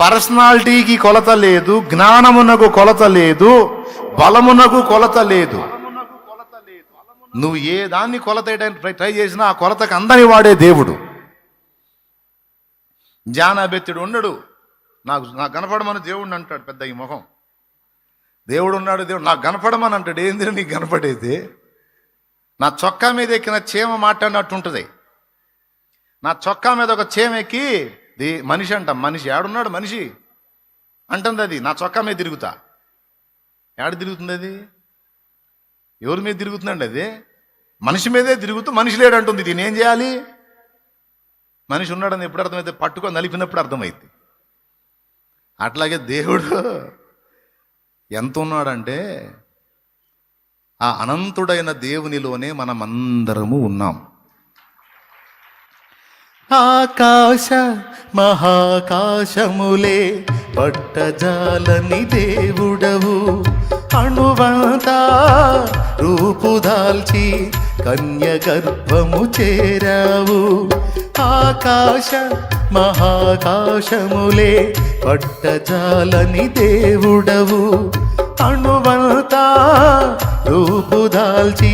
పర్సనాలిటీకి కొలత లేదు, జ్ఞానమునకు కొలత లేదు, బలమునకు కొలత లేదు. నువ్వు ఏ దాన్ని కొలత ట్రై చేసినా ఆ కొలతకు అందని వాడే దేవుడు. జానాబెత్తుడు ఉండడు, నాకు కనపడమని దేవుడిని అంటాడు. పెద్ద ఈ మొహం దేవుడు ఉన్నాడు, దేవుడు నాకు కనపడమని అంటాడు. ఏంది నీకు కనపడేది? నా చొక్కా మీద ఎక్కిన చీమ మాట్లాడినట్టు ఉంటుంది. నా చొక్కా మీద ఒక చీమ ఎక్కి మనిషి అంట, మనిషి ఏడున్నాడు మనిషి అంటుంది. అది నా చొక్కా మీద తిరుగుతా. ఏడ తిరుగుతుంది అది? ఎవరి మీద తిరుగుతుందండి? అది మనిషి మీదే తిరుగుతూ మనిషి లేడంటుంది. దీన్ని ఏం చేయాలి? మనిషి ఉన్నాడని ఎప్పుడు అర్థమైతే? పట్టుకొని నలిపినప్పుడు అర్థమైంది. అట్లాగే దేవుడు ఎంత ఉన్నాడంటే ఆ అనంతుడైన దేవునిలోనే మనమందరము ఉన్నాం. ఆకాశ మహాకాశములే పట్టజాలని దేవుడవు, అణువంతా రూపుదాల్చి కన్య గర్భము చేరావు. ఆకాశ మహాకాశములే పట్టజాలని దేవుడవు, అణువంతా రూపుదాల్చి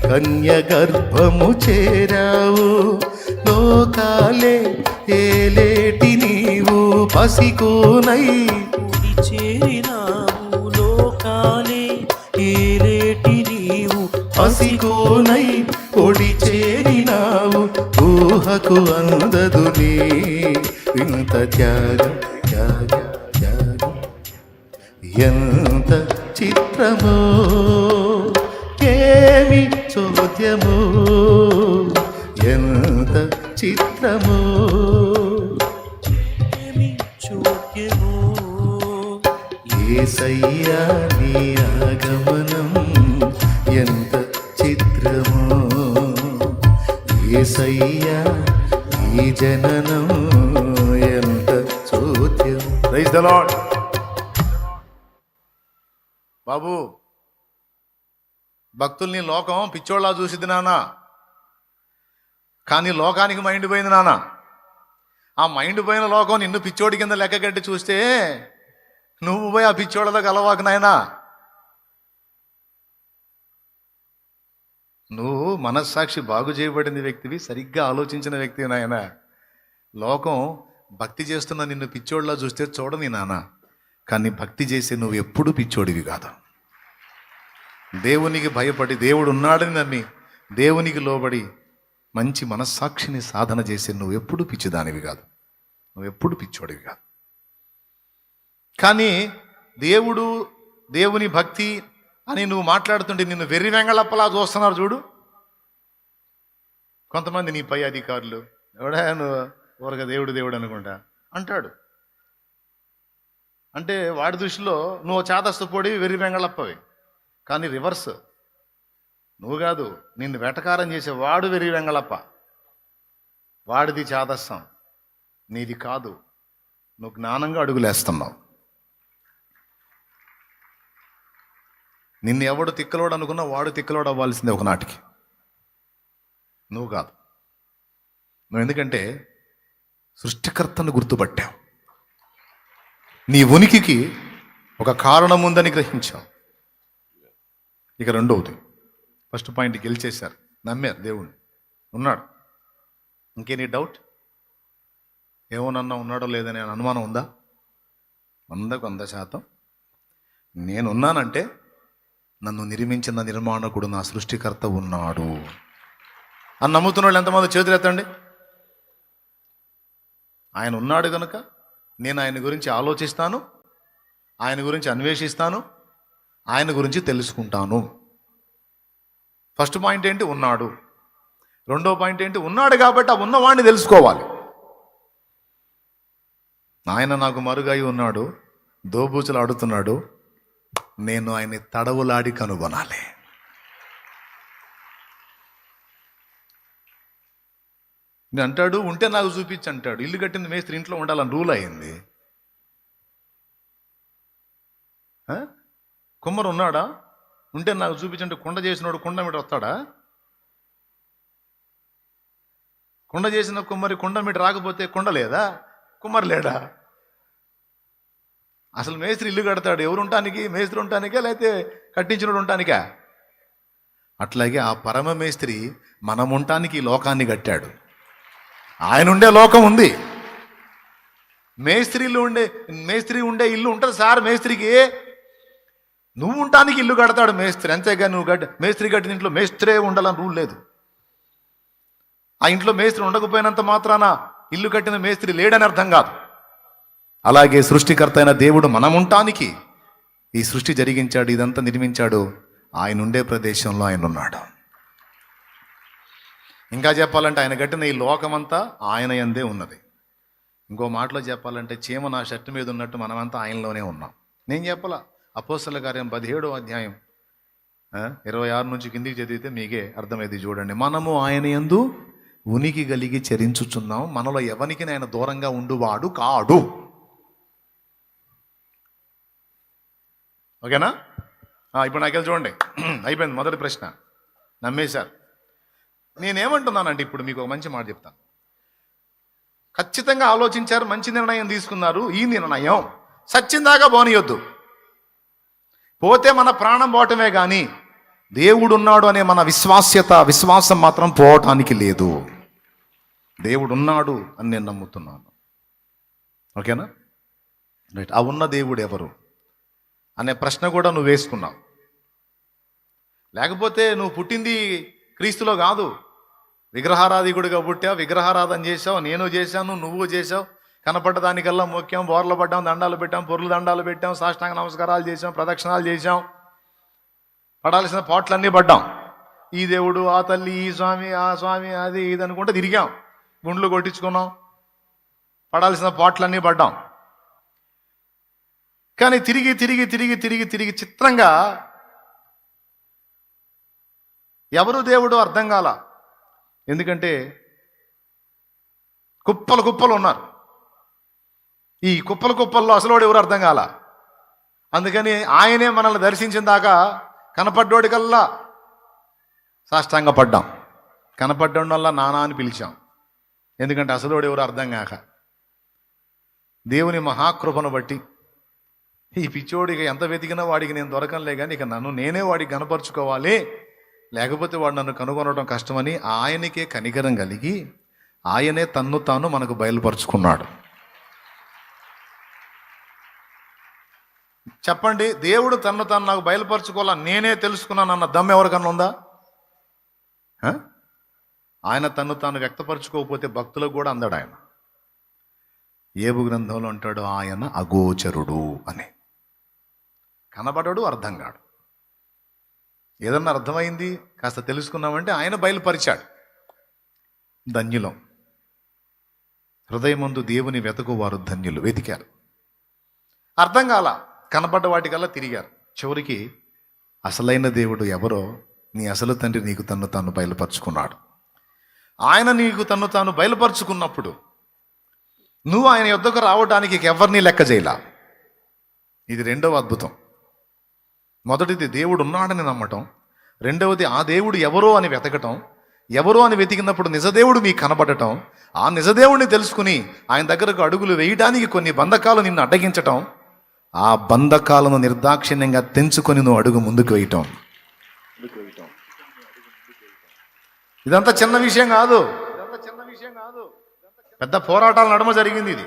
కన్య గర్భము చేరావు. లోకాలే ఏలేటి నీవు పసికోనై చేరినావు. లోకాలే ఏలేటి నీవు పసికోనై ఒడి చేరినావు. ఊహకు అందదులే ఇంత త్యాగం త్యాగం త్యాగం. ఎంత చిత్రమో ఏమి చోద్యమో, ఎంత చిత్రమో ఏమి చోద్యమో. యేసయ్యా నీ ఆగమనం ఎంత చిత్రమో, యేసయ్యా నీ జననం ఎంత చోద్యం. Praise the lord. బాబు, భక్తుల్ని లోకం పిచ్చోళ్ళ చూసిద్ది నాన్న, కానీ లోకానికి మైండ్ పోయింది నాన్న. ఆ మైండ్ పోయిన లోకం నిన్ను పిచ్చోడి కింద లెక్క కట్టి చూస్తే నువ్వు పోయి ఆ పిచ్చోళ్ళతో కలవాకు నాయనా. నువ్వు మనస్సాక్షి బాగు చేయబడిన వ్యక్తివి, సరిగ్గా ఆలోచించిన వ్యక్తివి నాయన. లోకం భక్తి చేస్తున్న నిన్ను పిచ్చోళ్ళ చూస్తే చూడని నాన్న, కానీ భక్తి చేసే నువ్వు ఎప్పుడు పిచ్చోడివి కాదు. దేవునికి భయపడి, దేవుడు ఉన్నాడని నమ్మి, దేవునికి లోబడి మంచి మనస్సాక్షిని సాధన చేసే నువ్వు ఎప్పుడు పిచ్చిదానివి కాదు, నువ్వు ఎప్పుడు పిచ్చోడివి కాదు. కానీ దేవుడు, దేవుని భక్తి అని నువ్వు మాట్లాడుతుంటే నిన్ను వెర్రి వెంగళప్పలా చూస్తున్నారు చూడు కొంతమంది నీ పై అధికారులు. ఎవడా నువ్వు ఊరగా దేవుడు దేవుడు అనుకుంటా అంటాడు. అంటే వాడి దృష్టిలో నువ్వు చాదస్తు పొడి వెర్రి వెంగళప్పవి. కానీ రివర్స్, నువ్వు కాదు, నిన్ను వెటకారం చేసే వాడు వెర్రి వెంగళప్ప. వాడిది చాదస్తం, నీది కాదు. నువ్వు జ్ఞానంగా అడుగులేస్తున్నావు. నిన్ను ఎవడు తిక్కలోడు అనుకున్నా వాడు తిక్కలోడు అవ్వాల్సిందే ఒకనాటికి, నువ్వు కాదు. నువ్వు ఎందుకంటే సృష్టికర్తను గుర్తుపట్టావు, నీ ఉనికికి ఒక కారణం ఉందని గ్రహించావు. ఇక రెండవది, ఫస్ట్ పాయింట్ గెలిచేశారు, నమ్మారు దేవుణ్ణి, ఉన్నాడు. ఇంకే నీ డౌట్ ఏమోనన్నా ఉన్నాడో లేదనే అనుమానం ఉందా? 100% నేనున్నానంటే నన్ను నిర్మించిన నిర్మాణకుడు నా సృష్టికర్త ఉన్నాడు అని నమ్ముతున్న వాళ్ళు ఎంతమంది చేతులు ఎత్తండి. ఆయన ఉన్నాడు కనుక నేను ఆయన గురించి ఆలోచిస్తాను, ఆయన గురించి అన్వేషిస్తాను, ఆయన గురించి తెలుసుకుంటాను. ఫస్ట్ పాయింట్ ఏంటి? ఉన్నాడు. రెండో పాయింట్ ఏంటి? ఉన్నాడు కాబట్టి ఆ ఉన్నవాడిని తెలుసుకోవాలి. ఆయన నాకు మరుగై ఉన్నాడు, దోబూచులు ఆడుతున్నాడు, నేను ఆయన్ని తడవులాడి కనుగొనాలి. నేను అంటాడు ఉంటే నాకు చూపించి అంటాడు. ఇల్లు కట్టింది మేస్త్రి ఇంట్లో ఉండాలని రూల్ అయింది. కుమ్మరు ఉన్నాడా? ఉంటే నాకు చూపించంటే కుండ చేసినోడు కుండ మీట వస్తాడా? కుండ చేసిన కుమ్మరి కుండ మీట రాకపోతే కుండ లేదా? కుమ్మరి లేడా? అసలు మేస్త్రి ఇల్లు కడతాడు ఎవరు ఉండటానికి? మేస్త్రి ఉండటానికే, లేకపోతే కట్టించినోడు ఉండటానికా? అట్లాగే ఆ పరమ మేస్త్రి మనం ఉండటానికి ఈ లోకాన్ని కట్టాడు. ఆయన ఉండే లోకం ఉంది. మేస్త్రి ఉండే ఇల్లు ఉంటుంది సార్ మేస్త్రికి. నువ్వు ఉండటానికి ఇల్లు కడతాడు మేస్త్రి, అంతేగా నువ్వు మేస్త్రి కట్టిన ఇంట్లో మేస్త్రే ఉండాలని రూల్ లేదు. ఆ ఇంట్లో మేస్త్రి ఉండకపోయినంత మాత్రాన ఇల్లు కట్టిన మేస్త్రి లేడని అర్థం కాదు. అలాగే సృష్టికర్త అయిన దేవుడు మనం ఉండటానికి ఈ సృష్టి జరిగించాడు, ఇదంతా నిర్మించాడు. ఆయన ఉండే ప్రదేశంలో ఆయన ఉన్నాడు. ఇంకా చెప్పాలంటే ఆయన కట్టిన ఈ లోకమంతా ఆయన యందే ఉన్నది. ఇంకో మాటలో చెప్పాలంటే చీమ నా షర్టు మీద ఉన్నట్టు మనమంతా ఆయనలోనే ఉన్నాం. నేను చెప్పాలా, అపోస్తలుల కార్యం 17వ అధ్యాయం 26 నుంచి కిందికి చదివితే మీకే అర్థమైంది. చూడండి, మనము ఆయన యందు ఉనికి కలిగి చరించుచున్నాం, మనలో ఎవరికి ఆయన దూరంగా ఉండువాడు కాడు. ఓకేనా? ఇప్పుడు నాకెళ్ళి చూడండి, అయిపోయింది మొదటి ప్రశ్న, నమ్మేశారు. నేనేమంటున్నానంటే ఇప్పుడు మీకు ఒక మంచి మాట చెప్తాను. ఖచ్చితంగా ఆలోచించారు, మంచి నిర్ణయం తీసుకున్నారు. ఈ నిర్ణయం సచ్చిందాకా పోనీయొద్దు. పోతే మన ప్రాణం పోవటమే కానీ దేవుడు ఉన్నాడు అనే మన విశ్వాసం మాత్రం పోవటానికి లేదు. దేవుడు ఉన్నాడు అని నేను నమ్ముతున్నాను. ఓకేనా? రైట్. ఆ ఉన్న దేవుడు ఎవరు అనే ప్రశ్న కూడా నువ్వు వేసుకున్నావు. లేకపోతే నువ్వు పుట్టింది క్రీస్తులో కాదు, విగ్రహారాధికుడిగా పుట్టావు, విగ్రహారాధన చేసావు, నేను చేశాను, నువ్వు చేసావు. కనపడ్డ దానికల్లా మొక్కాం, బోర్లు పడ్డాం, దండాలు పెట్టాం, పొర్లు దండాలు పెట్టాం, సాష్టాంగ నమస్కారాలు చేసాం, ప్రదక్షిణాలు చేసాం, పడాల్సిన పాటలన్నీ పడ్డాం. ఈ దేవుడు, ఆ తల్లి, ఈ స్వామి, ఆ స్వామి, అది ఇది అనుకుంటే తిరిగాం, గుండ్లు కొట్టించుకున్నాం, పడాల్సిన పాటలన్నీ పడ్డాం. కానీ తిరిగి తిరిగి తిరిగి తిరిగి తిరిగి చిత్రంగా ఎవరు దేవుడు అర్థం కాల. ఎందుకంటే కుప్పలు ఉన్నారు. ఈ కుప్పల్లో అసలోడు ఎవరు అర్థం కాల. అందుకని ఆయనే మనల్ని దర్శించిన దాకా కనపడ్డోడికల్లా సాష్టాంగ పడ్డాం, కనపడ్డం వల్ల నానా అని పిలిచాం. ఎందుకంటే అసలోడు ఎవరు అర్థం కాక. దేవుని మహాకృపను బట్టి ఈ పిచ్చోడికి ఎంత వెతికినా వాడికి నేను దొరకనులే, కానీ ఇక నేనే వాడికి కనపరుచుకోవాలి, లేకపోతే వాడు నన్ను కనుగొనడం కష్టమని ఆయనకే కనికరం కలిగి ఆయనే తన్ను తాను మనకు బయలుపరుచుకున్నాడు. చెప్పండి, దేవుడు తన్ను తాను నాకు బయలుపరుచుకోవాలా, నేనే తెలుసుకున్నాను అన్న దమ్ము ఎవరికన్నా ఉందా? ఆయన తన్ను తాను వ్యక్తపరచుకోకపోతే భక్తులకు కూడా అందాడు. ఆయన ఏబు గ్రంథంలో అంటాడు, ఆయన అగోచరుడు అని. కనబడడు, అర్థం కాడు. ఏదన్నా అర్థమైంది, కాస్త తెలుసుకున్నామంటే ఆయన బయలుపరిచాడు. ధన్యులం. హృదయమందు దేవుని వెతకువారు ధన్యులు. వెతికారు, అర్థం కాల, కనబడ్డ వాటికల్లా తిరిగారు. చివరికి అసలైన దేవుడు ఎవరో నీ అసలు తండ్రి నీకు తన్ను తాను బయలుపరుచుకున్నాడు. ఆయన నీకు తన్ను తాను బయలుపరుచుకున్నప్పుడు నువ్వు ఆయన యొద్దకు రావడానికి ఎవరిని లెక్క చేయలా. ఇది రెండవ అద్భుతం. మొదటిది దేవుడు ఉన్నాడని నమ్మటం, రెండవది ఆ దేవుడు ఎవరో అని వెతకటం. ఎవరో అని వెతికినప్పుడు నిజదేవుడు మీకు కనబడటం, ఆ నిజదేవుడిని తెలుసుకుని ఆయన దగ్గరకు అడుగులు వేయడానికి కొన్ని బంధకాలు నిన్ను అడ్డగించటం, ఆ బంధకాలను నిర్దాక్షిణ్యంగా తెంచుకొని నువ్వు అడుగు ముందుకు వేయటం. ఇదంతా చిన్న విషయం కాదు, పెద్ద పోరాటాల నడుమ జరిగింది ఇది.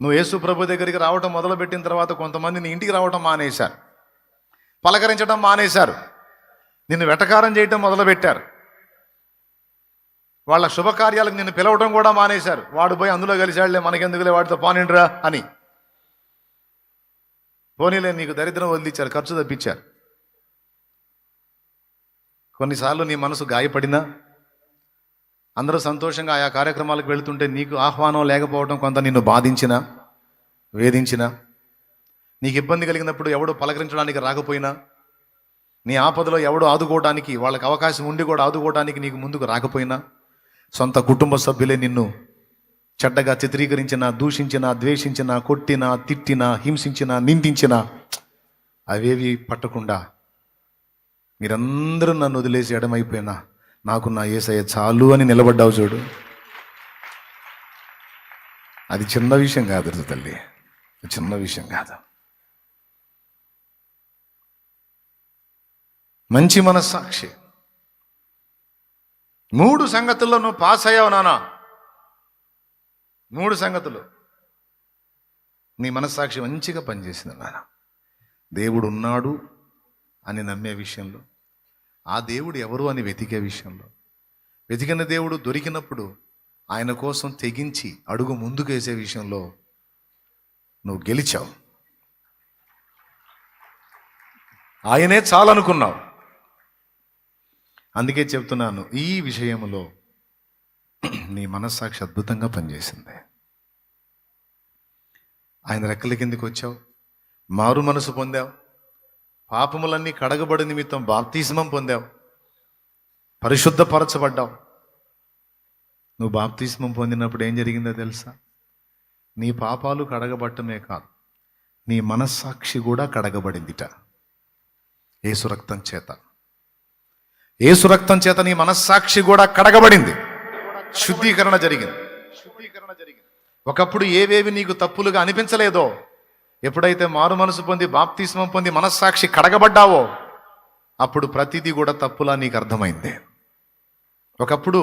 నువ్వు యేసు ప్రభు దగ్గరికి రావటం మొదలుపెట్టిన తర్వాత కొంతమంది నీ ఇంటికి రావటం మానేశారు, పలకరించడం మానేశారు, నిన్ను వెటకారం చేయటం మొదలుపెట్టారు, వాళ్ళ శుభకార్యాలకు నిన్ను పిలవటం కూడా మానేశారు. వాడు పోయి అందులో కలిశాడులే, మనకెందుకులే వాడితో పోనిండ్రా అని. పోనీలే, నీకు దరిద్రం వదిలిచ్చారు, ఖర్చు తప్పించారు. కొన్నిసార్లు నీ మనసు గాయపడినా, అందరూ సంతోషంగా ఆయా కార్యక్రమాలకు వెళుతుంటే నీకు ఆహ్వానం లేకపోవడం కొంత నిన్ను బాధించినా, వేధించినా, నీకు ఇబ్బంది కలిగినప్పుడు ఎవడు పలకరించడానికి రాకపోయినా, నీ ఆపదలో ఎవడు ఆదుకోవడానికి, వాళ్ళకి అవకాశం ఉండి కూడా ఆదుకోవడానికి నీకు ముందుకు రాకపోయినా, సొంత కుటుంబ సభ్యులే నిన్ను చెడ్డగా చిత్రీకరించినా, దూషించినా, ద్వేషించినా, కొట్టినా, తిట్టినా, హింసించినా, నిందించినా, అవేవి పట్టకుండా మీరందరూ నన్ను వదిలేసి ఎడమైపోయినా నాకు నా యేసయ్య చాలు అని నిలబడ్డావు చూడు. అది చిన్న విషయం కాదు తల్లి, చిన్న విషయం కాదు. మంచి మనస్సాక్షి. 3 సంగతుల్లో నువ్వు పాస్ అయ్యావు నానా. 3 సంగతులు నీ మనస్సాక్షి మంచిగా పనిచేసింది నాన్న. దేవుడు ఉన్నాడు అని నమ్మే విషయంలో, ఆ దేవుడు ఎవరు అని వెతికే విషయంలో, వెతికిన దేవుడు దొరికినప్పుడు ఆయన కోసం తెగించి అడుగు ముందుకు వేసే విషయంలో నువ్వు గెలిచావు. ఆయనే చాలనుకున్నావు. అందుకే చెప్తున్నాను, ఈ విషయంలో నీ మనస్సాక్షి అద్భుతంగా పనిచేసింది. ఆయన రెక్కల కిందికి వచ్చావు, మారు మనసు పొందావు, పాపములన్నీ కడగబడి నిమిత్తం బాప్తిస్మం పొందావు, పరిశుద్ధపరచబడ్డావు. నువ్వు బాప్తిస్మం పొందినప్పుడు ఏం జరిగిందో తెలుసా? నీ పాపాలు కడగబట్టమే కాదు, నీ మనస్సాక్షి కూడా కడగబడిందిట యేసు రక్తం చేత. యేసు రక్తం చేత నీ మనస్సాక్షి కూడా కడగబడింది, శుద్ధీకరణ జరిగింది. ఒకప్పుడు ఏవేవి నీకు తప్పులుగా అనిపించలేదో, ఎప్పుడైతే మారు మనసు పొంది బాప్తిస్మం పొంది మనస్సాక్షి కడగబడ్డావో, అప్పుడు ప్రతిదీ కూడా తప్పులా నీకు అర్థమైంది. ఒకప్పుడు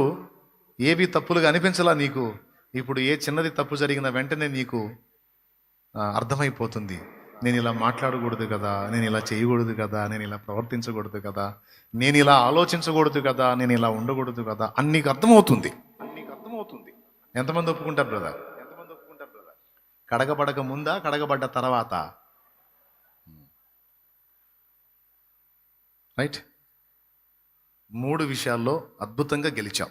ఏవి తప్పులుగా అనిపించలా నీకు, ఇప్పుడు ఏ చిన్నది తప్పు జరిగిన వెంటనే నీకు అర్థమైపోతుంది. నేను ఇలా మాట్లాడకూడదు కదా, నేను ఇలా చేయకూడదు కదా, నేను ఇలా ప్రవర్తించకూడదు కదా, నేను ఇలా ఆలోచించకూడదు కదా, నేను ఇలా ఉండకూడదు కదా అని నీకు అర్థమవుతుంది. ఎంతమంది ఒప్పుకుంటారు బ్రదర్? కడగబడక ముందా, కడగబడ్డ తర్వాత? రైట్. 3 విషయాల్లో అద్భుతంగా గెలిచాం.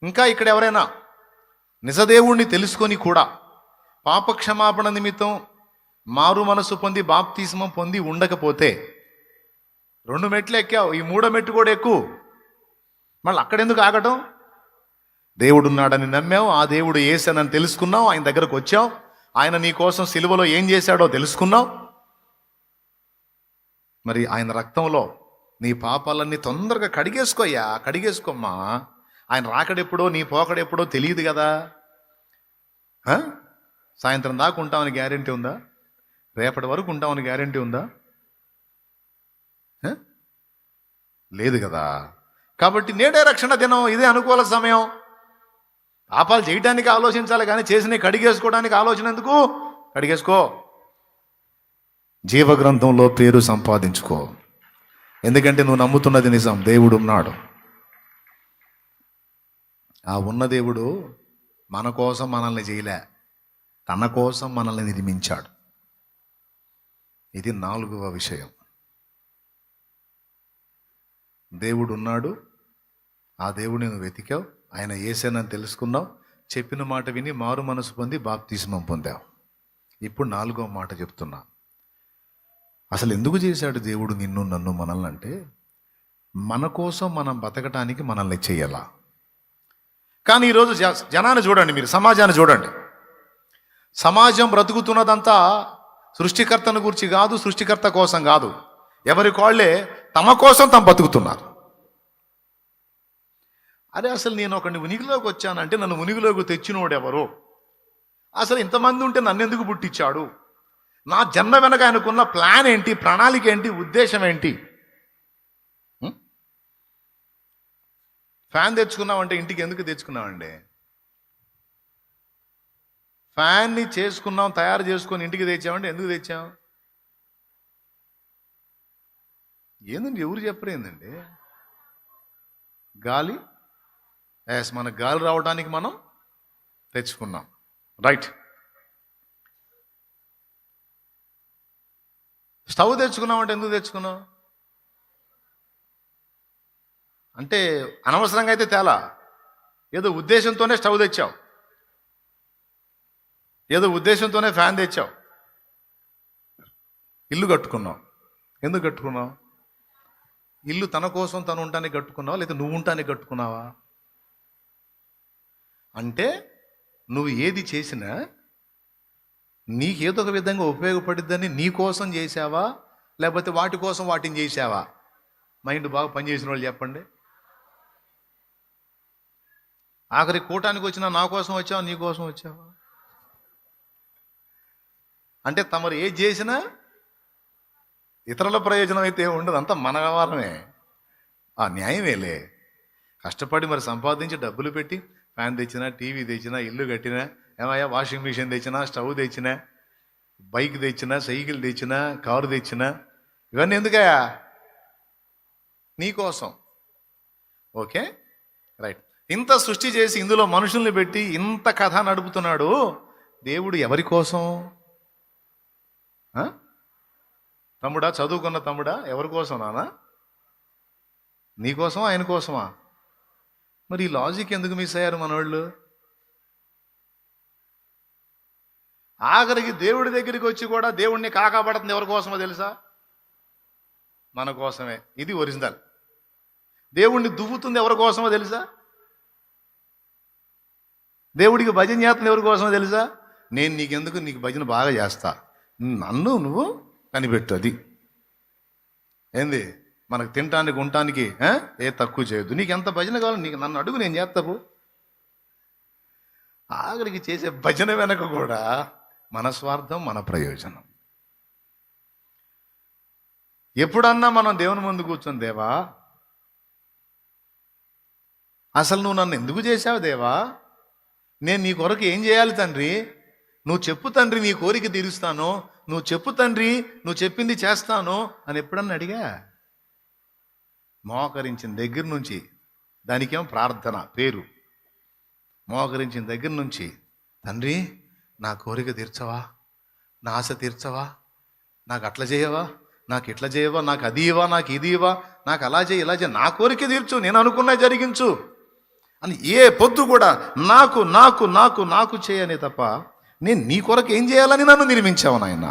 ఇంకా ఇక్కడ ఎవరైనా నిజదేవుణ్ణి తెలుసుకొని కూడా పాపక్షమాపణ నిమిత్తం మారు మనసు పొంది బాప్తిస్మం పొంది ఉండకపోతే, 2 మెట్లు ఎక్కావు, ఈ 3వ మెట్టు కూడా ఎక్కువ. మళ్ళీ అక్కడెందుకు ఆగటం? దేవుడున్నాడని నమ్మావు, ఆ దేవుడు యేసనని తెలుసుకున్నావు, ఆయన దగ్గరకు వచ్చావు, ఆయన నీ కోసం సిలువలో ఏం చేశాడో తెలుసుకున్నావు. మరి ఆయన రక్తంలో నీ పాపాలన్నీ తొందరగా కడిగేసుకోయ్యా, కడిగేసుకోమ్మా. ఆయన రాకడెప్పుడో నీ పోకడెప్పుడో తెలియదు కదా. సాయంత్రం దాకా ఉంటామని గ్యారెంటీ ఉందా? రేపటి వరకు ఉంటామని గ్యారెంటీ ఉందా? లేదు కదా. కాబట్టి నేడే రక్షణ దినం, ఇదే అనుకూల సమయం. పాపాలు చేయడానికి ఆలోచించాలి కానీ చేసినవి కడిగేసుకోవడానికి ఆలోచన ఎందుకు? కడిగేసుకో, జీవగ్రంథంలో పేరు సంపాదించుకో. ఎందుకంటే నువ్వు నమ్ముతున్నది నిజం, దేవుడు ఉన్నాడు. ఆ ఉన్న దేవుడు మన కోసం మనల్ని చేయలే, తన కోసం మనల్ని నిర్మించాడు. ఇది 4వ విషయం. దేవుడు ఉన్నాడు, ఆ దేవుడిని నువ్వు వెతికావు, ఆయన యేసేనని తెలుసుకున్నావు, చెప్పిన మాట విని మారు మనసు పొంది బాప్తిస్మం పొందావు. ఇప్పుడు 4వ మాట చెప్తున్నా. అసలు ఎందుకు చేశాడు దేవుడు నిన్ను నన్ను మనల్ని అంటే, మన కోసం మనం బతకటానికి మనల్ని చెయ్యాలా. కానీ ఈరోజు జనాన్ని చూడండి, మీరు సమాజాన్ని చూడండి. సమాజం బ్రతుకుతున్నదంతా సృష్టికర్తను గురించి కాదు, సృష్టికర్త కోసం కాదు. ఎవరి కాళ్ళే తమ కోసం తమ బతుకుతున్నారు. అరే అసలు నేను ఒకడిని ఉనికిలోకి వచ్చానంటే నన్ను ఉనికిలోకి తెచ్చినోడు ఎవరు? అసలు ఇంతమంది ఉంటే నన్ను ఎందుకు పుట్టించాడు? నా జన్మ వెనక ఆయనకున్న ప్లాన్ ఏంటి, ప్రణాళిక ఏంటి, ఉద్దేశం ఏంటి? ఫ్యాన్ తెచ్చుకున్నామంటే ఇంటికి ఎందుకు తెచ్చుకున్నామండి? ఫ్యాన్ని చేసుకున్నాం, తయారు చేసుకొని ఇంటికి తెచ్చామంటే ఎందుకు తెచ్చాం? ఏందండి, ఎవరు చెప్పరు ఏందండి? గాలి, మన గాలి రావడానికి మనం తెచ్చుకున్నాం. రైట్. స్టవ్ తెచ్చుకున్నామంటే ఎందుకు తెచ్చుకున్నాం? అంటే అనవసరంగా అయితే తేలా, ఏదో ఉద్దేశంతోనే స్టవ్ తెచ్చావు, ఏదో ఉద్దేశంతోనే ఫ్యాన్ తెచ్చావు. ఇల్లు కట్టుకున్నావు, ఎందుకు కట్టుకున్నావు? ఇల్లు తన కోసం తను ఉండటానికి కట్టుకున్నావా, లేదా నువ్వు ఉండటానికి కట్టుకున్నావా? అంటే నువ్వు ఏది చేసినా నీకేదో ఒక విధంగా ఉపయోగపడిద్దని నీ కోసం చేసావా, లేకపోతే వాటి కోసం వాటిని చేసావా? మైండ్ బాగా పనిచేసిన వాళ్ళు చెప్పండి. ఆఖరి కూటానికి వచ్చినా నా కోసం వచ్చావా, నీ కోసం వచ్చావా? అంటే తమరు ఏది చేసినా ఇతరుల ప్రయోజనం అయితే ఏమి ఉండదు, అంతా మన వ్యవహారమే. ఆ న్యాయమేలే. కష్టపడి మరి సంపాదించి డబ్బులు పెట్టి ఫ్యాన్ తెచ్చినా, టీవీ తెచ్చినా, ఇల్లు కట్టినా, ఏమయ్యా వాషింగ్ మిషన్ తెచ్చినా, స్టవ్ తెచ్చినా, బైక్ తెచ్చినా, సైకిల్ తెచ్చినా, కారు తెచ్చినా, ఇవన్నీ ఎందుకయ్యా? నీకోసం. Okay, right. ఇంత సృష్టి చేసి ఇందులో మనుషుల్ని పెట్టి ఇంత కథ నడుపుతున్నాడు దేవుడు ఎవరి కోసం? తమ్ముడా, చదువుకున్న తమ్ముడా, ఎవరి కోసం నాన్న? నీకోసమా ఆయన కోసమా? మరి ఈ లాజిక్ ఎందుకు మిస్ అయ్యారు మనోళ్ళు? ఆఖరికి దేవుడి దగ్గరికి వచ్చి కూడా దేవుడిని కాకాపడుతుంది ఎవరి కోసమో తెలుసా? మన కోసమే. ఇది ఒరిజినల్. దేవుణ్ణి దువ్వుతుంది ఎవరి కోసమో తెలుసా? దేవుడికి భజన చేస్తుంది ఎవరి కోసమో తెలుసా? నేను నీకెందుకు, నీకు భజన బాగా చేస్తా, నన్ను నువ్వు కనిపెట్టు. అది ఏంది? మనకు తినటానికి ఉండటానికి ఏ తక్కువ చేయొద్దు. నీకు ఎంత భజన కావాలి నీకు నన్ను అడుగు, నేను చేస్తావు. ఆఖరికి చేసే భజన వెనక కూడా మన స్వార్థం, మన ప్రయోజనం. ఎప్పుడన్నా మనం దేవుని ముందు కూర్చొని, దేవా అసలు నువ్వు నన్ను ఎందుకు చేశావు దేవా? నేను నీ కొరకు ఏం చేయాలి తండ్రి? నువ్వు చెప్పు తండ్రి, నీ కోరిక తీరుస్తాను. నువ్వు చెప్పు తండ్రి, నువ్వు చెప్పింది చేస్తాను అని ఎప్పుడన్నా అడిగా? మోకరించిన దగ్గర నుంచి, దానికేమో ప్రార్థన పేరు, మోకరించిన దగ్గర నుంచి, తండ్రి నా కోరిక తీర్చవా, నా ఆశ తీర్చవా, నాకు అట్లా చేయవా, నాకు ఇట్లా చేయవా, నాకు అది ఇవ్వా, నాకు ఇది ఇవ్వా, నాకు అలా చేయి, ఇలా చేయి, నా కోరిక తీర్చు, నేను అనుకున్నా జరిగించు అని ఏ పొద్దు కూడా నాకు నాకు నాకు నాకు చేయనే తప్ప నేను నీ కొరకు ఏం చేయాలని నన్ను నిర్మించావు నాయన.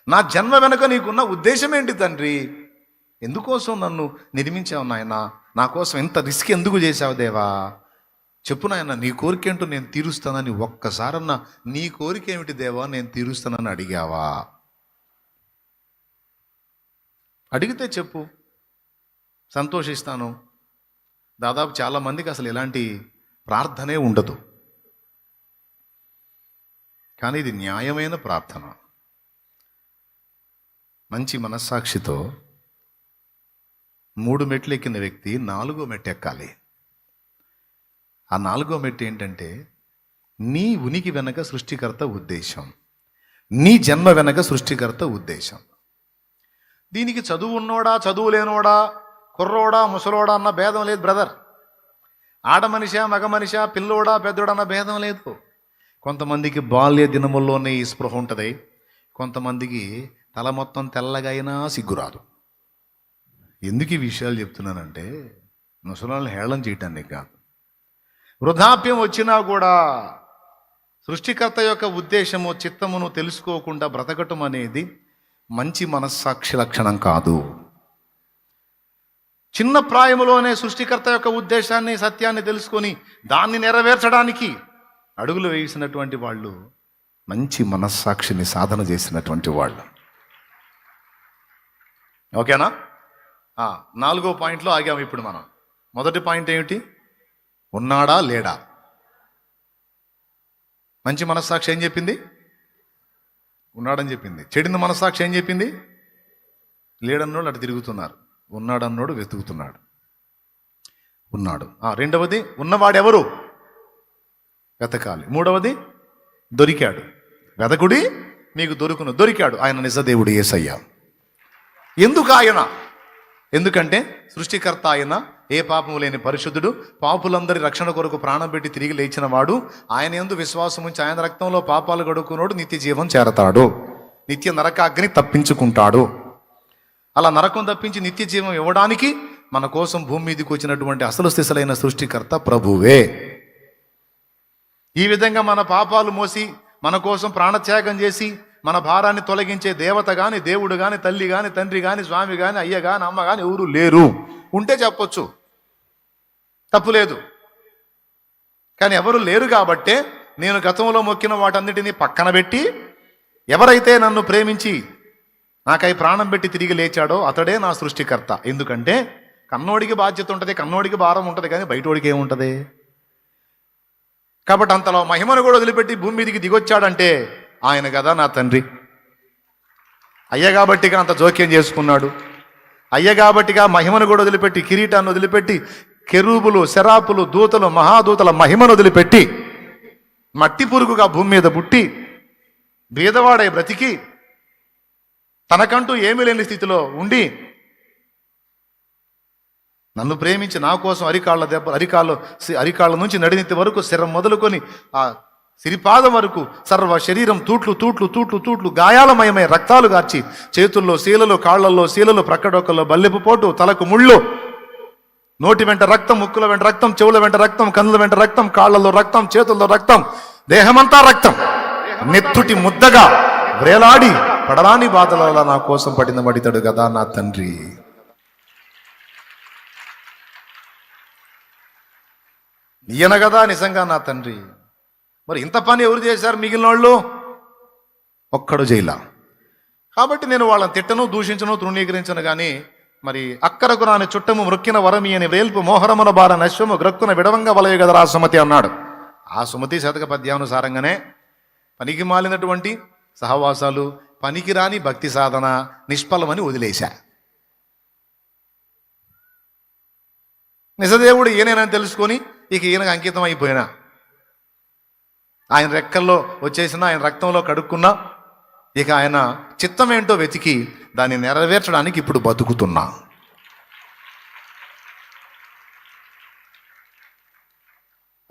నా జన్మ వెనుక నీకున్న ఉద్దేశం ఏంటి తండ్రి? ఎందుకోసం నన్ను నిర్మించావు నాయన? నా కోసం ఎంత రిస్క్ ఎందుకు చేశావు దేవా? చెప్పు నాయన, నీ కోరిక ఏంటో నేను తీరుస్తానని ఒక్కసారన్నా నీ కోరిక ఏమిటి దేవా నేను తీరుస్తానని అడిగావా? అడిగితే చెప్పు, సంతోషిస్తాను. దాదాపు చాలామందికి అసలు ఎలాంటి ప్రార్థనే ఉండదు, కానీ ఇది న్యాయమైన ప్రార్థన. మంచి మనస్సాక్షితో 3 మెట్లు ఎక్కిన వ్యక్తి 4వ మెట్టు ఎక్కాలి. ఆ 4వ మెట్టు ఏంటంటే నీ ఉనికి వెనక సృష్టికర్త ఉద్దేశం, నీ జన్మ వెనక సృష్టికర్త ఉద్దేశం. దీనికి చదువు ఉన్నోడా, చదువు లేనోడా, కుర్రోడా, ముసలోడా అన్న భేదం లేదు బ్రదర్. ఆడ మనిషా, మగ మనిషా, పిల్లోడా, పెద్దోడా అన్న భేదం లేదు. కొంతమందికి బాల్య దినముల్లోనే ఈ స్పృహ ఉంటుంది, కొంతమందికి తల మొత్తం తెల్లగా అయినా సిగ్గురాదు. ఎందుకు ఈ విషయాలు చెప్తున్నానంటే ముసలాళ్ళని హేళన చేయటానికి కాదు. వృద్ధాప్యం వచ్చినా కూడా సృష్టికర్త యొక్క ఉద్దేశము, చిత్తమును తెలుసుకోకుండా బ్రతకటం అనేది మంచి మనస్సాక్షి లక్షణం కాదు. చిన్న ప్రాయములోనే సృష్టికర్త యొక్క ఉద్దేశాన్ని, సత్యాన్ని తెలుసుకొని దాన్ని నెరవేర్చడానికి అడుగులు వేసినటువంటి వాళ్ళు మంచి మనస్సాక్షిని సాధన చేసినటువంటి వాళ్ళు. ఓకేనా? 4వ పాయింట్లో ఆగాము ఇప్పుడు మనం. మొదటి పాయింట్ ఏమిటి? ఉన్నాడా లేడా? మంచి మనస్సాక్షి ఏం చెప్పింది? ఉన్నాడని చెప్పింది. చెడిన మనస్సాక్షి ఏం చెప్పింది? లేడన్నోడు అటు తిరుగుతున్నారు, ఉన్నాడన్నోడు వెతుకుతున్నాడు. ఉన్నాడు. రెండవది ఉన్నవాడెవరు? వెతకాలి. 3వది దొరికాడు. వెతకుడి మీకు దొరుకును. దొరికాడు. ఆయన నిజదేవుడు యేసయ్య. ఎందుకు ఆయన? ఎందుకంటే సృష్టికర్త ఆయన, ఏ పాపము లేని పరిశుద్ధుడు, పాపులందరి రక్షణ కొరకు ప్రాణం పెట్టి తిరిగి లేచిన వాడు. ఆయన యందు విశ్వాసం ఉంచి ఆయన రక్తంలో పాపాలు గడుకునోడు నిత్య జీవం చేరతాడు, నిత్య నరకాగ్ని తప్పించుకుంటాడు. అలా నరకం తప్పించి నిత్య జీవం ఇవ్వడానికి మన కోసం భూమి మీదకి వచ్చినటువంటి అసలు స్థితులైన సృష్టికర్త ప్రభువే. ఈ విధంగా మన పాపాలు మోసి మన కోసం ప్రాణత్యాగం చేసి మన భారాన్ని తొలగించే దేవత కానీ, దేవుడు కానీ, తల్లి కానీ, తండ్రి కానీ, స్వామి కానీ, అయ్య కానీ, అమ్మ కానీ ఎవరు లేరు. ఉంటే చెప్పొచ్చు, తప్పులేదు. కానీ ఎవరు లేరు కాబట్టే నేను గతంలో మొక్కిన వాటన్నిటినీ పక్కన పెట్టి, ఎవరైతే నన్ను ప్రేమించి నాకై ప్రాణం పెట్టి తిరిగి లేచాడో అతడే నా సృష్టికర్త. ఎందుకంటే కన్నోడికి బాధ్యత ఉంటుంది, కన్నోడికి భారం ఉంటుంది, కానీ బయటోడికి ఏముంటుంది? కాబట్టి అంతలో మహిమను కూడా వదిలిపెట్టి భూమి మీదకి దిగొచ్చాడంటే ఆయన కదా నా తండ్రి. అయ్య కాబట్టిగా అంత జోక్యం చేసుకున్నాడు. అయ్య కాబట్టిగా మహిమను కూడా వదిలిపెట్టి, కిరీటాన్ని వదిలిపెట్టి, కెరూబులు, శరాపులు, దూతలు, మహాదూతల మహిమను వదిలిపెట్టి మట్టి పురుగుగా భూమి మీద పుట్టి బీదవాడై బ్రతికి తనకంటూ ఏమీ లేని స్థితిలో ఉండి నన్ను ప్రేమించి నా కోసం అరికాళ్ళ నుంచి నడినెత్తి వరకు శరం మొదలుకొని ఆ సిరిపాదం వరకు సర్వ శరీరం తూట్లు తూట్లు తూట్లు తూట్లు గాయాలమయమై రక్తాలు గార్చి చేతుల్లో శీలలు, కాళ్లల్లో శీలలు, ప్రక్కడొక్కల్లో బల్లెపు పోటు, తలకు ముళ్ళు, నోటి వెంట రక్తం, ముక్కుల వెంట రక్తం, చెవుల వెంట రక్తం, కన్నుల వెంట రక్తం, కాళ్లలో రక్తం, చేతుల్లో రక్తం, దేహమంతా రక్తం, నెత్తుటి ముద్దగా వేలాడి పడరాని బాధల నా కోసం పడిన మడితడు కదా నా తండ్రి. ఈయన కదా నిజంగా నా తండ్రి. మరి ఇంత పని ఎవరు చేశారు మిగిలిన వాళ్ళు? ఒక్కడు చేయలా. కాబట్టి నేను వాళ్ళని తిట్టను, దూషించను, తృణీకరించను. కానీ మరి అక్కరకు రాని చుట్టము మృక్కిన వరమి అని వేల్పు మోహరమున బార నశ్వము గ్రక్కున విడవంగా వలయ గదరా సుమతి అన్నాడు. ఆ సుమతి శతక పద్యానుసారంగానే పనికి మాలినటువంటి సహవాసాలు, పనికిరాని భక్తి సాధన నిష్ఫలమని వదిలేశా. నిజదేవుడు ఈయనేనని తెలుసుకొని ఇక ఈయనకు అంకితం అయిపోయినా, ఆయన రెక్కల్లో వచ్చేసిన, ఆయన రక్తంలో కడుక్కున్నా, ఇక ఆయన చిత్తం ఏంటో వెతికి దాన్ని నెరవేర్చడానికి ఇప్పుడు బతుకుతున్నా.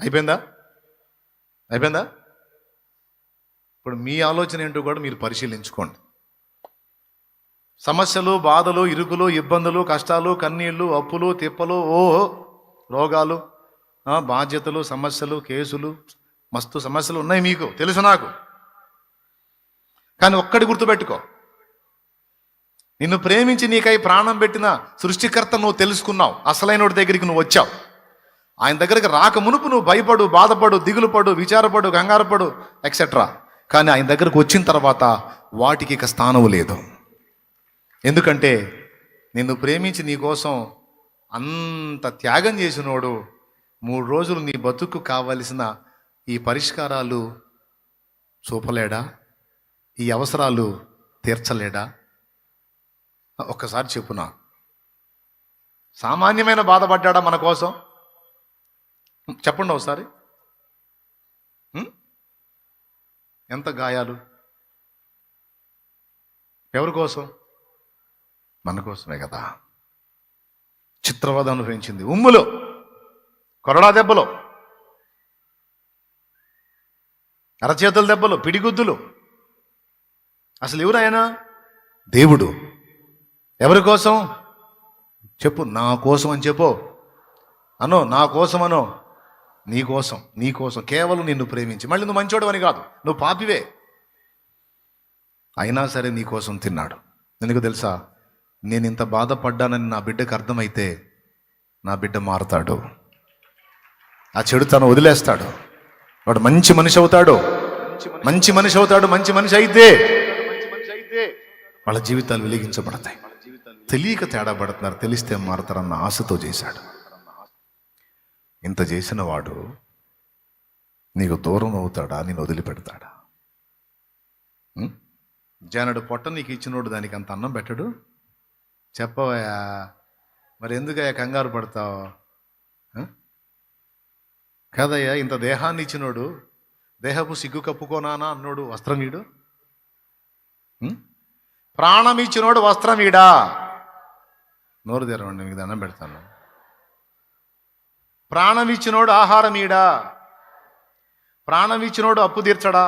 అయిపోయిందా? ఇప్పుడు మీ ఆలోచన ఏంటో కూడా మీరు పరిశీలించుకోండి. సమస్యలు, బాధలు, ఇరుకులు, ఇబ్బందులు, కష్టాలు, కన్నీళ్లు, అప్పులు, తిప్పలు, రోగాలు, బాధ్యతలు, సమస్యలు, కేసులు, మస్తు సమస్యలు ఉన్నాయి మీకు తెలుసు, నాకు. కానీ ఒక్కటి గుర్తుపెట్టుకో, నిన్ను ప్రేమించి నీకై ప్రాణం పెట్టిన సృష్టికర్త నువ్వు తెలుసుకున్నావు. అసలైనోడి దగ్గరికి నువ్వు వచ్చావు. ఆయన దగ్గరికి రాక మునుపు నువ్వు భయపడు, బాధపడు, దిగులు పడు, విచారపడు, కంగారపడు, ఎక్సెట్రా. కానీ ఆయన దగ్గరకు వచ్చిన తర్వాత వాటికి ఇక స్థానం లేదు. ఎందుకంటే నిన్ను ప్రేమించి నీ కోసం అంత త్యాగం చేసినోడు 3 రోజులు నీ బతుకు కావలసిన ఈ పరిష్కారాలు చూపలేడా? ఈ అవసరాలు తీర్చలేడా? ఒక్కసారి చెప్పునా, సామాన్యమైన బాధపడ్డా మన కోసం? చెప్పండి ఒకసారి. ఎంత గాయాలు, ఎవరి కోసం? మన కోసమే కదా. చిత్రవద అనుభవించింది, ఉమ్ములో, కొరడా దెబ్బలు, అరచేతుల దెబ్బలు, పిడిగుద్దులు. అసలు ఎవరు ఆయన? దేవుడు. ఎవరి కోసం? చెప్పు, నా కోసం అని చెప్పు. అనో, నా కోసం అనో. నీ కోసం కేవలం నిన్ను ప్రేమించి. మళ్ళీ నువ్వు మంచోడు అని కాదు, నువ్వు పాపివే, అయినా సరే నీ కోసం తిన్నాడు. ఎందుకు తెలుసా? నేను ఇంత బాధపడ్డానని నా బిడ్డకు అర్థమైతే నా బిడ్డ మారుతాడు, ఆ చెడుతను వదిలేస్తాడు, వాడు మంచి మనిషి అవుతాడు. మంచి మనిషి అయితే వాళ్ళ జీవితాలు వెలిగించబడతాయి. తెలియక తేడా పడుతున్నారు, తెలిస్తే మారుతారన్న ఆశతో చేశాడు. ఇంత చేసిన వాడు నీకు దూరం అవుతాడా? నేను వదిలిపెడతాడా? జానడు పొట్ట నీకు ఇచ్చినోడు దానికి అంత అన్నం పెట్టడు? చెప్పవయ్యా, మరి ఎందుకయ్యా కంగారు పడతావు? కాదయ్యా, ఇంత దేహాన్ని ఇచ్చినోడు దేహపు సిగ్గు కప్పుకోనానా అన్నోడు వస్త్రం వీడు? ప్రాణం ఇచ్చినోడు వస్త్రం వీడా? నోరు తెరవండి, మీకు దండం పెడతాను. ప్రాణం ఇచ్చినోడు ఆహారం ఈడా? ప్రాణం ఇచ్చినోడు అప్పు తీర్చడా?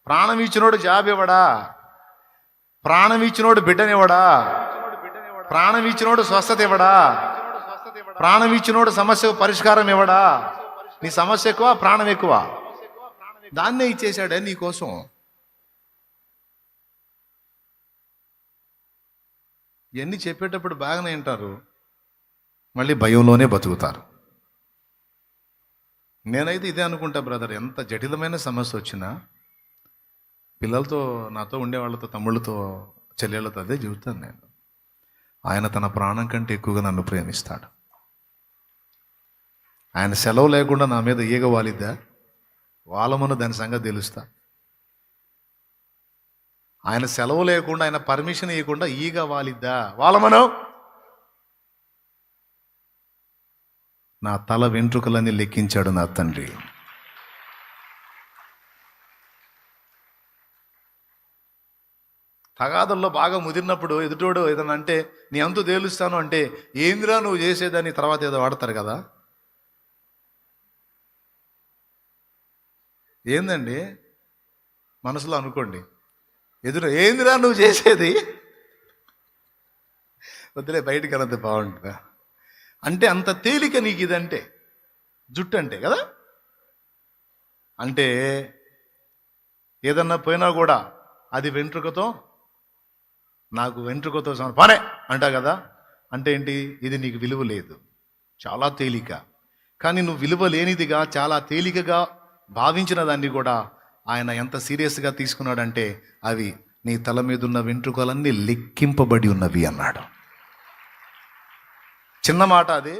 ప్రాణం ఇచ్చినోడు జాబ్ ఇవ్వడా? ప్రాణం ఇచ్చినోడు బిడ్డనివ్వడా? ప్రాణం ఇచ్చినోడు స్వస్థత ఇవ్వడా? ప్రాణం ఇచ్చినోడు సమస్యకు పరిష్కారం ఇవ్వడా? నీ సమస్య ఎక్కువ, ప్రాణం ఎక్కువ. దాన్నే ఇచ్చేశాడే నీకోసం. ఇవన్నీ చెప్పేటప్పుడు బాగానే వింటారు, మళ్ళీ భయంలోనే బతుకుతారు. నేనైతే ఇదే అనుకుంటా బ్రదర్, ఎంత జటిలమైన సమస్య వచ్చినా పిల్లలతో, నాతో ఉండేవాళ్ళతో, తమ్ముళ్ళతో, చెల్లెళ్ళతో అదే చెబుతాను నేను. ఆయన తన ప్రాణం కంటే ఎక్కువగా నన్ను ప్రేమిస్తాడు. ఆయన సెలవు లేకుండా నా మీద ఈగ వాలిద్దా, వాళ్ళమును దాని సంగతి తెలుస్తా. ఆయన సెలవు లేకుండా, ఆయన పర్మిషన్ ఇవ్వకుండా ఈగ వాలిద్దా? వాళ్ళమనం నా తల వెంట్రుకలన్నీ లెక్కించాడు నా తండ్రి. తగాదుల్లో బాగా ముదిరినప్పుడు ఎదుటోడు ఏదన్నా అంటే నీ అంతు తేలుస్తాను అంటే ఏందిరా నువ్వు చేసేదని తర్వాత ఏదో వాడతారు కదా. ఏందండి మనసులో అనుకోండి, ఏందిరా నువ్వు చేసేది, వద్దులే బయటికి అనంత బాగుంటుందా అంటే అంత తేలిక నీకు ఇదంటే, జుట్టు అంటే కదా. అంటే ఏదన్నా పోయినా కూడా అది వెంట్రుకతో, నాకు వెంట్రుకతో పనే అంటా కదా. అంటే ఏంటి, ఇది నీకు విలువ లేదు, చాలా తేలిక. కానీ నువ్వు విలువ లేనిదిగా చాలా తేలికగా భావించిన దాన్ని కూడా ఆయన ఎంత సీరియస్గా తీసుకున్నాడంటే అవి నీ తల మీద ఉన్న వెంట్రుకలన్నీ లెక్కింపబడి ఉన్నవి అన్నాడు. చిన్న మాట అది.